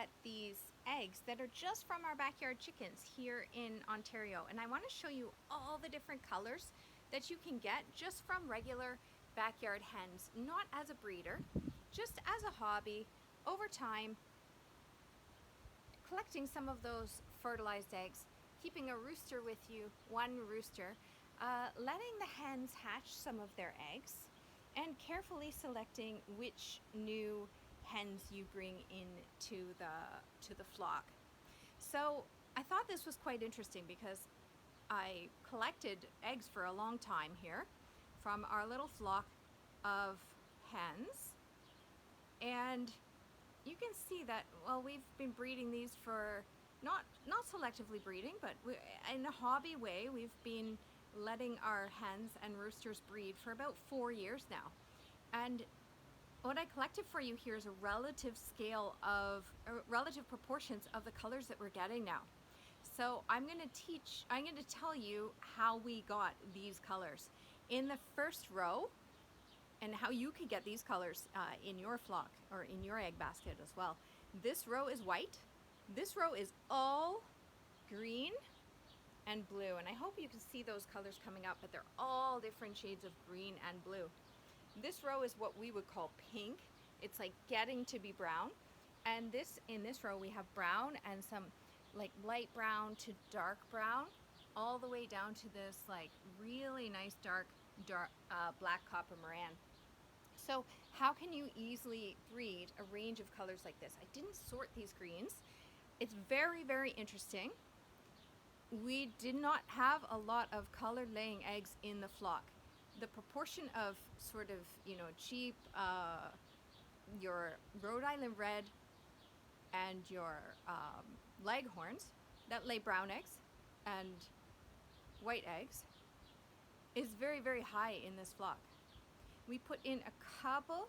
get these eggs that are just from our backyard chickens here in Ontario, and I want to show you all the different colors that you can get just from regular backyard hens, not as a breeder, just as a hobby over time, collecting some of those fertilized eggs, keeping a rooster with you, one rooster, letting the hens hatch some of their eggs, and carefully selecting which new hens you bring into the flock. So I thought this was quite interesting because I collected eggs for a long time here from our little flock of hens, and you can see that, well, we've been breeding these for not selectively breeding, but in a hobby way. We've been letting our hens and roosters breed for about 4 years now. And what I collected for you here is a relative relative proportions of the colors that we're getting now. So I'm going to tell you how we got these colors in the first row, and how you could get these colors in your flock or in your egg basket as well. This row is white. This row is all green and blue, and I hope you can see those colors coming up, but they're all different shades of green and blue. This row is what we would call pink. It's like getting to be brown. And in this row we have brown and some like light brown to dark brown, all the way down to this like really nice dark black copper Moran. So how can you easily breed a range of colors like this? I didn't sort these greens. It's very, very interesting. We did not have a lot of colored laying eggs in the flock. The proportion of sort of, cheap, your Rhode Island Red and your Leghorns that lay brown eggs and white eggs is very, very high in this flock. We put in a couple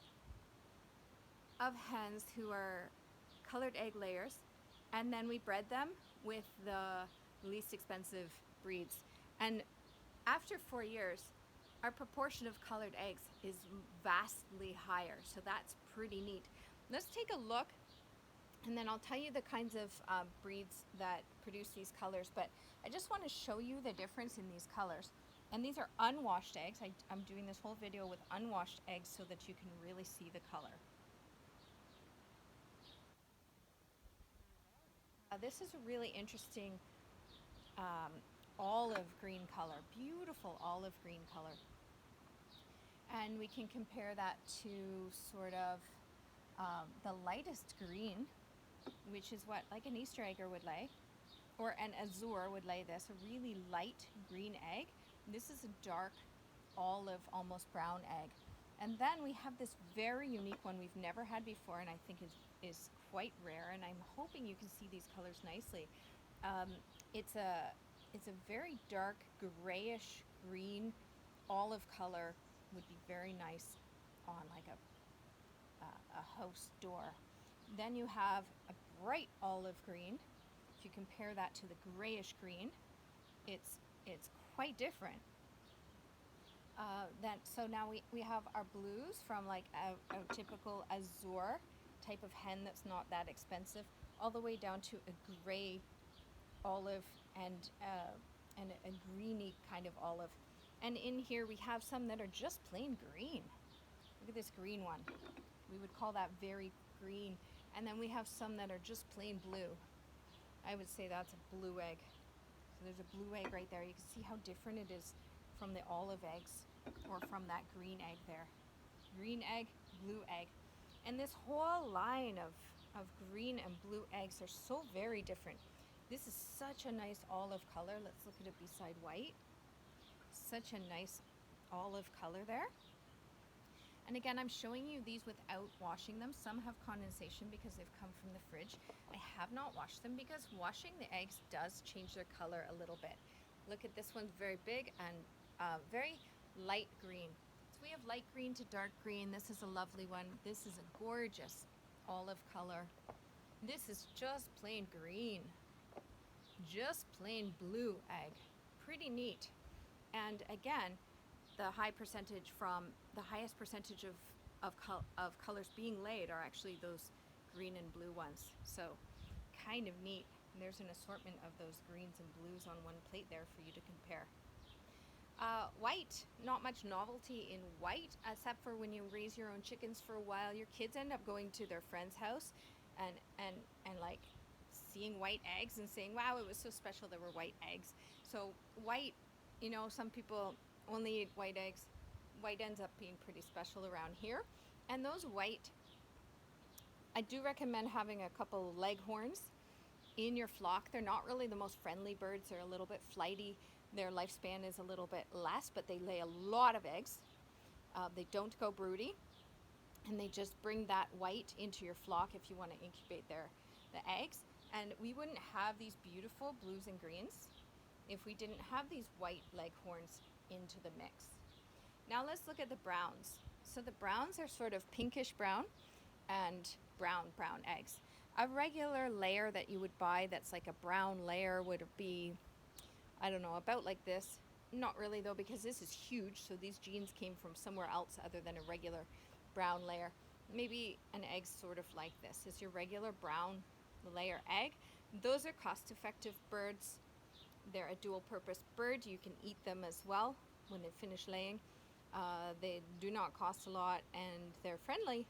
of hens who are colored egg layers, and then we bred them with the least expensive breeds. And after 4 years, our proportion of colored eggs is vastly higher, so that's pretty neat. Let's take a look, and then I'll tell you the kinds of breeds that produce these colors, but I just want to show you the difference in these colors. And these are unwashed eggs. I'm doing this whole video with unwashed eggs so that you can really see the color. This is a really interesting olive green color, beautiful olive green color. And we can compare that to sort of the lightest green, which is what like an Easter egger would lay, or an azure would lay this, a really light green egg. This is a dark olive, almost brown egg. And then we have this very unique one we've never had before, and I think is quite rare, and I'm hoping you can see these colors nicely. It's a very dark grayish green olive color, would be very nice on like a house door. Then you have a bright olive green. If you compare that to the grayish green, it's quite different. So now we have our blues from like a typical azure type of hen that's not that expensive, all the way down to a gray olive and a greeny kind of olive. And in here we have some that are just plain green. Look at this green one. We would call that very green. And then we have some that are just plain blue. I would say that's a blue egg. So there's a blue egg right there. You can see how different it is from the olive eggs or from that green egg there. Green egg, blue egg. And this whole line of green and blue eggs are so very different. This is such a nice olive color. Let's look at it beside white. Such a nice olive color there. And again, I'm showing you these without washing them. Some have condensation because they've come from the fridge. I have not washed them because washing the eggs does change their color a little bit. Look at this one's very big and very light green. So we have light green to dark green. This is a lovely one. This is a gorgeous olive color. This is just plain green. Just plain blue egg. Pretty neat. And again, the highest percentage of colors being laid are actually those green and blue ones. So kind of neat. And there's an assortment of those greens and blues on one plate there for you to compare. White, not much novelty in white, except for when you raise your own chickens for a while. Your kids end up going to their friend's house and like seeing white eggs and saying, wow, it was so special there were white eggs. So white, you know, some people only eat white eggs. White ends up being pretty special around here. And those white, I do recommend having a couple leghorns in your flock. They're not really the most friendly birds. They're a little bit flighty. Their lifespan is a little bit less, but they lay a lot of eggs. They don't go broody, and they just bring that white into your flock if you want to incubate the eggs. And we wouldn't have these beautiful blues and greens if we didn't have these white leghorns into the mix. Now let's look at the browns. So the browns are sort of pinkish brown and brown eggs. A regular layer that you would buy that's like a brown layer would be, I don't know, about like this. Not really though, because this is huge, so these genes came from somewhere else other than a regular brown layer. Maybe an egg sort of like this is your regular brown layer egg. Those are cost-effective birds. They're a dual purpose bird. You can eat them as well when they finish laying. They do not cost a lot, and they're friendly.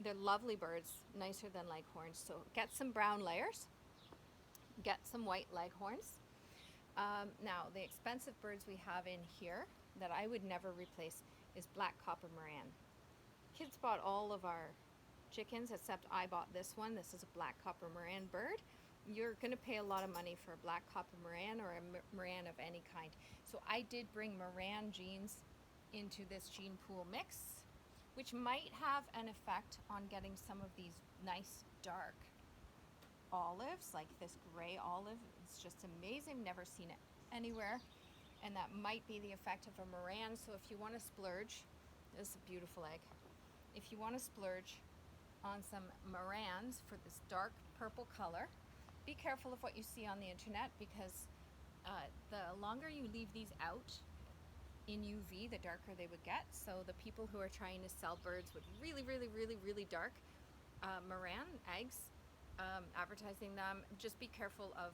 They're lovely birds, nicer than leghorns. So get some brown layers, get some white leghorns. Now, the expensive birds we have in here that I would never replace is black copper moran. Kids bought all of our chickens except I bought this one. This is a black copper moran bird. You're going to pay a lot of money for a black copper moran or a moran of any kind. So I did bring moran genes into this gene pool mix, which might have an effect on getting some of these nice dark olives, like this gray olive. It's just amazing, never seen it anywhere, and that might be the effect of a moran. So if you want to splurge, this is a beautiful egg. If you want to splurge on some morans for this dark purple color, be careful of what you see on the internet, because the longer you leave these out in UV, the darker they would get. So the people who are trying to sell birds with really, really, really, really dark moran eggs, advertising them, just be careful of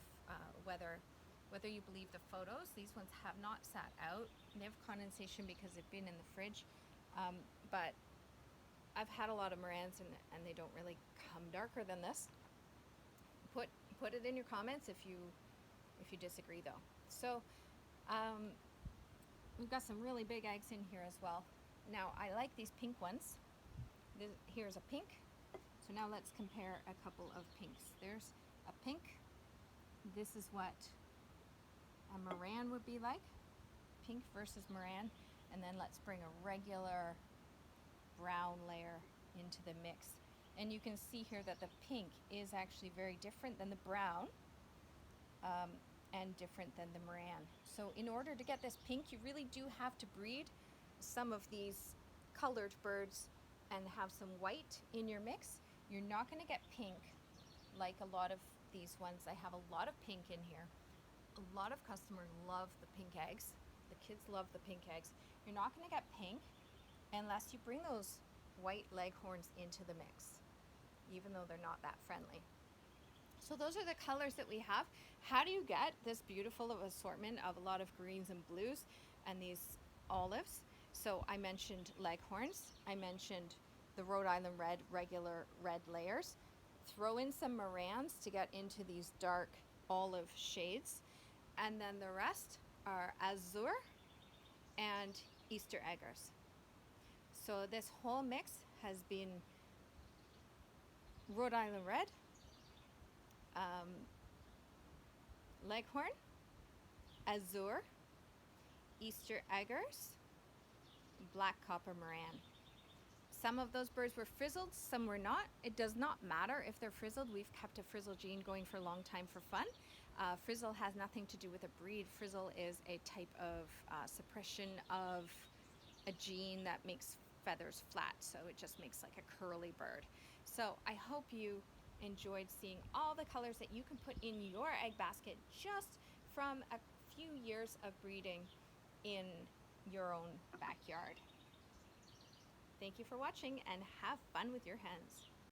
whether you believe the photos. These ones have not sat out. They have condensation because they've been in the fridge, but I've had a lot of morans and they don't really come darker than this. Put it in your comments if you disagree though. So we've got some really big eggs in here as well. Now I like these pink ones. Here's a pink. So now let's compare a couple of pinks. There's a pink. This is what a moran would be like. Pink versus moran. And then let's bring a regular brown layer into the mix. And you can see here that the pink is actually very different than the brown, and different than the moran. So in order to get this pink, you really do have to breed some of these colored birds and have some white in your mix. You're not going to get pink like a lot of these ones. I have a lot of pink in here. A lot of customers love the pink eggs. The kids love the pink eggs. You're not going to get pink unless you bring those white leghorns into the mix, even though they're not that friendly. So those are the colors that we have. How do you get this beautiful assortment of a lot of greens and blues and these olives? So I mentioned leghorns. I mentioned the Rhode Island red, regular red layers. Throw in some morans to get into these dark olive shades. And then the rest are azure and Easter eggers. So this whole mix has been Rhode Island red, leghorn, azure, Easter eggers, black copper moran. Some of those birds were frizzled, some were not. It does not matter if they're frizzled. We've kept a frizzle gene going for a long time for fun. Frizzle has nothing to do with a breed. Frizzle is a type of suppression of a gene that makes feathers flat, so it just makes like a curly bird. So I hope you enjoyed seeing all the colors that you can put in your egg basket just from a few years of breeding in your own backyard. Thank you for watching and have fun with your hens.